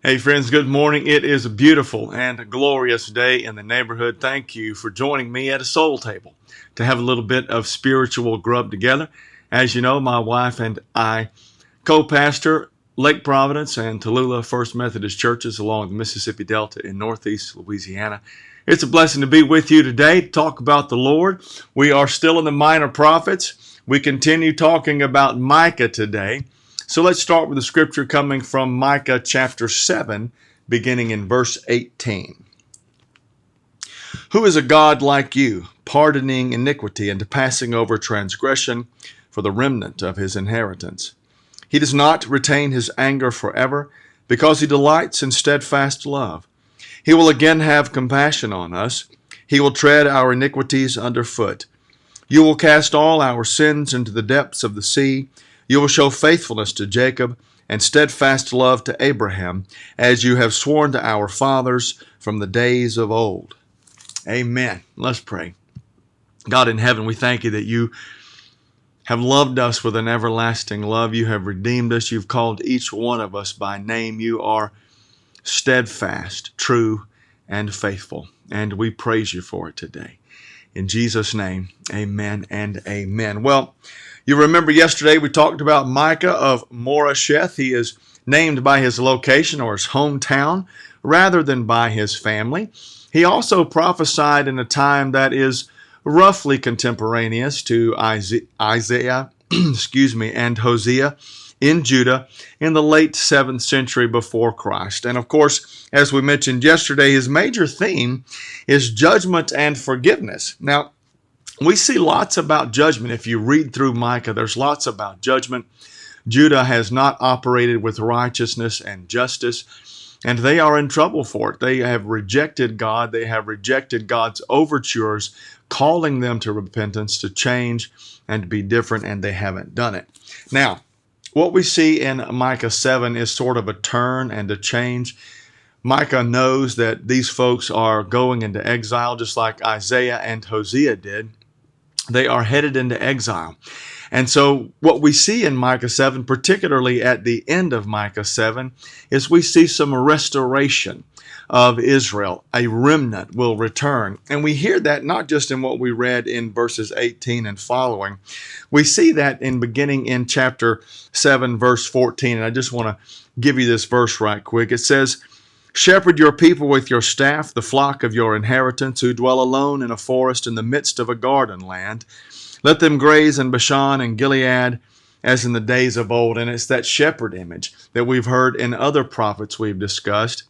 Hey friends, good morning. It is a beautiful and a glorious day in the neighborhood. Thank you for joining me at a soul table to have a little bit of spiritual grub together. As you know, my wife and I co-pastor Lake Providence and Tallulah First Methodist churches along the Mississippi Delta in Northeast Louisiana. It's a blessing to be with you today to talk about the Lord. We are still in the Minor Prophets. We continue talking about Micah today. So let's start with the scripture coming from Micah chapter 7, beginning in verse 18. Who is a God like you, pardoning iniquity and passing over transgression for the remnant of his inheritance? He does not retain his anger forever, because he delights in steadfast love. He will again have compassion on us. He will tread our iniquities underfoot. You will cast all our sins into the depths of the sea. You will show faithfulness to Jacob and steadfast love to Abraham, as you have sworn to our fathers from the days of old. Amen. Let's pray. God in heaven, we thank you that you have loved us with an everlasting love. You have redeemed us. You've called each one of us by name. You are steadfast, true, and faithful. And we praise you for it today. In Jesus' name, amen and amen. Well, you remember yesterday we talked about Micah of Morasheth. He is named by his location or his hometown rather than by his family. He also prophesied in a time that is roughly contemporaneous to Isaiah and Hosea in Judah in the late 7th century before Christ. And of course, as we mentioned yesterday, his major theme is judgment and forgiveness. Now, we see lots about judgment. If you read through Micah, there's lots about judgment. Judah has not operated with righteousness and justice, and they are in trouble for it. They have rejected God. They have rejected God's overtures, calling them to repentance, to change, and to be different, and they haven't done it. Now, what we see in Micah 7 is sort of a turn and a change. Micah knows that these folks are going into exile just like Isaiah and Hosea did. They are headed into exile. And so what we see in Micah 7, particularly at the end of Micah 7, is we see some restoration of Israel. A remnant will return. And we hear that not just in what we read in verses 18 and following. We see that beginning in chapter 7, verse 14. And I just want to give you this verse right quick. It says, "Shepherd your people with your staff, the flock of your inheritance, who dwell alone in a forest in the midst of a garden land. Let them graze in Bashan and Gilead as in the days of old." And it's that shepherd image that we've heard in other prophets we've discussed.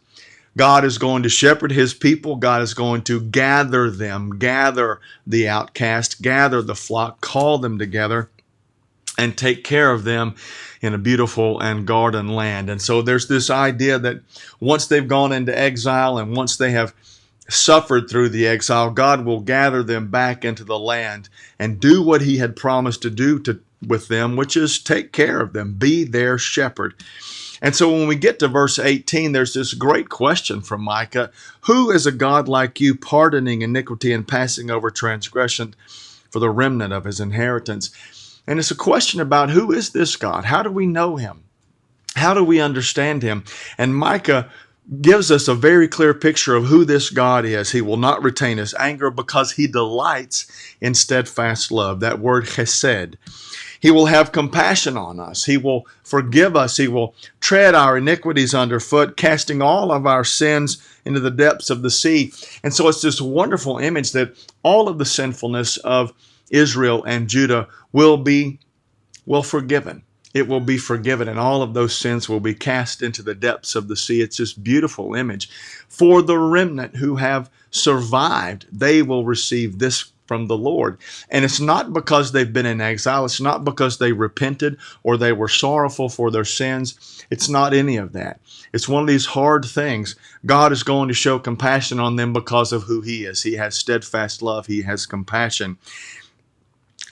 God is going to shepherd his people. God is going to gather them, gather the outcast, gather the flock, call them together, and take care of them in a beautiful and garden land. And so there's this idea that once they've gone into exile and once they have suffered through the exile, God will gather them back into the land and do what he had promised to do with them, which is take care of them, be their shepherd. And so when we get to verse 18, there's this great question from Micah. Who is a God like you, pardoning iniquity and passing over transgression for the remnant of his inheritance? And it's a question about who is this God? How do we know him? How do we understand him? And Micah gives us a very clear picture of who this God is. He will not retain his anger because he delights in steadfast love. That word chesed. He will have compassion on us. He will forgive us. He will tread our iniquities underfoot, casting all of our sins into the depths of the sea. And so it's this wonderful image that all of the sinfulness of Israel and Judah will be forgiven. It will be forgiven, and all of those sins will be cast into the depths of the sea. It's this beautiful image. For the remnant who have survived, they will receive this from the Lord. And it's not because they've been in exile. It's not because they repented or they were sorrowful for their sins. It's not any of that. It's one of these hard things. God is going to show compassion on them because of who he is. He has steadfast love. He has compassion.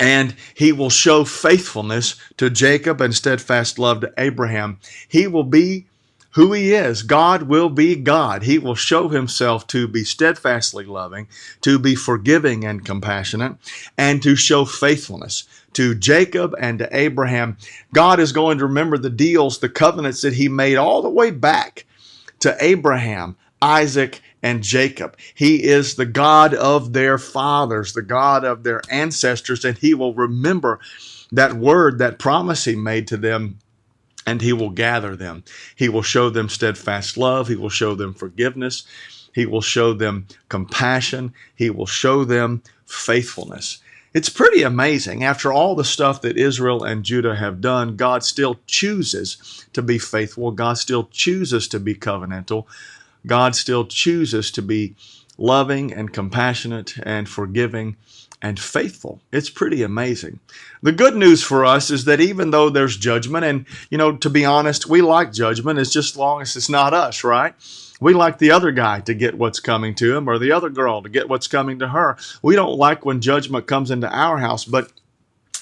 And he will show faithfulness to Jacob and steadfast love to Abraham. He will be who he is. God will be God. He will show himself to be steadfastly loving, to be forgiving and compassionate, and to show faithfulness to Jacob and to Abraham. God is going to remember the deals, the covenants that he made all the way back to Abraham, Isaac, and Jacob. He is the God of their fathers, the God of their ancestors, and he will remember that word, that promise he made to them, and he will gather them. He will show them steadfast love. He will show them forgiveness. He will show them compassion. He will show them faithfulness. It's pretty amazing. After all the stuff that Israel and Judah have done, God still chooses to be faithful. God still chooses to be covenantal. God still chooses to be loving and compassionate and forgiving and faithful. It's pretty amazing. The good news for us is that even though there's judgment, and, to be honest, we like judgment as just long as it's not us, right? We like the other guy to get what's coming to him, or the other girl to get what's coming to her. We don't like when judgment comes into our house, but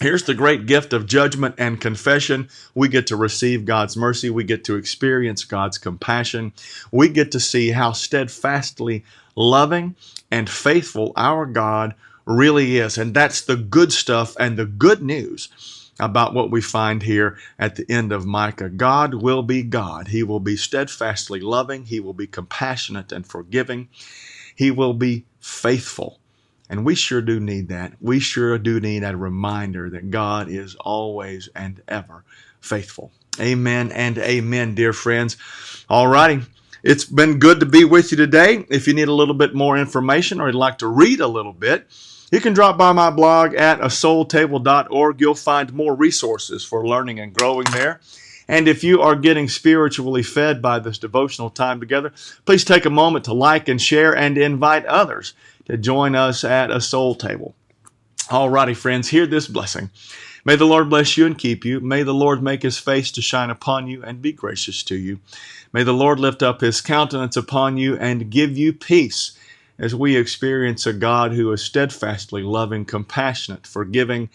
here's the great gift of judgment and confession. We get to receive God's mercy. We get to experience God's compassion. We get to see how steadfastly loving and faithful our God really is. And that's the good stuff and the good news about what we find here at the end of Micah. God will be God. He will be steadfastly loving. He will be compassionate and forgiving. He will be faithful. And we sure do need that. We sure do need a reminder that God is always and ever faithful. Amen and amen, dear friends. All righty. It's been good to be with you today. If you need a little bit more information or you'd like to read a little bit, you can drop by my blog at asoultable.org. You'll find more resources for learning and growing there. And if you are getting spiritually fed by this devotional time together, please take a moment to like and share and invite others to join us at a soul table. Alrighty, friends, hear this blessing. May the Lord bless you and keep you. May the Lord make his face to shine upon you and be gracious to you. May the Lord lift up his countenance upon you and give you peace as we experience a God who is steadfastly loving, compassionate, forgiving,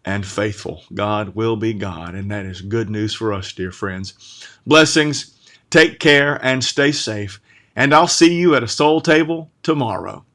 and faithful. God will be God, and that is good news for us, dear friends. Blessings, take care, and stay safe. And I'll see you at a soul table tomorrow.